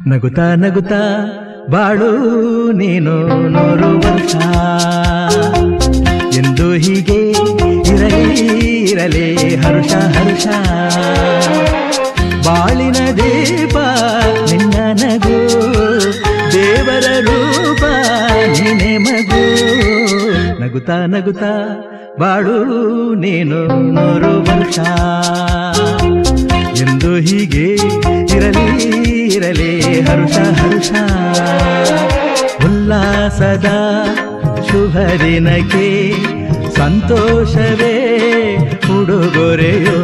ನಗುತ್ತಾ ನಗುತ್ತಾ ಬಾಳು ನೀನು 100 ವರ್ಷ ಎಂದು ಹೀಗೆ ಇರಲಿ ಇರಲಿ ಹರುಷ ಹರುಷ ಬಾಳಿನ ದೀಪ ನಿನ್ನ ನಗು ದೇವರ ರೂಪ ನೀನೆ ಮಗು ನಗುತ್ತಾ ನಗುತ್ತಾ ಬಾಳು ನೀನು 100 ವರ್ಷ ಎಂದು ಹೀಗೆ ಇರಲಿ ಇರಲಿ ಹರುಷ ಹರುಷ ಉಲ್ಲಾಸದ ಶುಭ ದಿನಕ್ಕೆ ಸಂತೋಷವೇ ಉಡುಗೊರೆಯೋ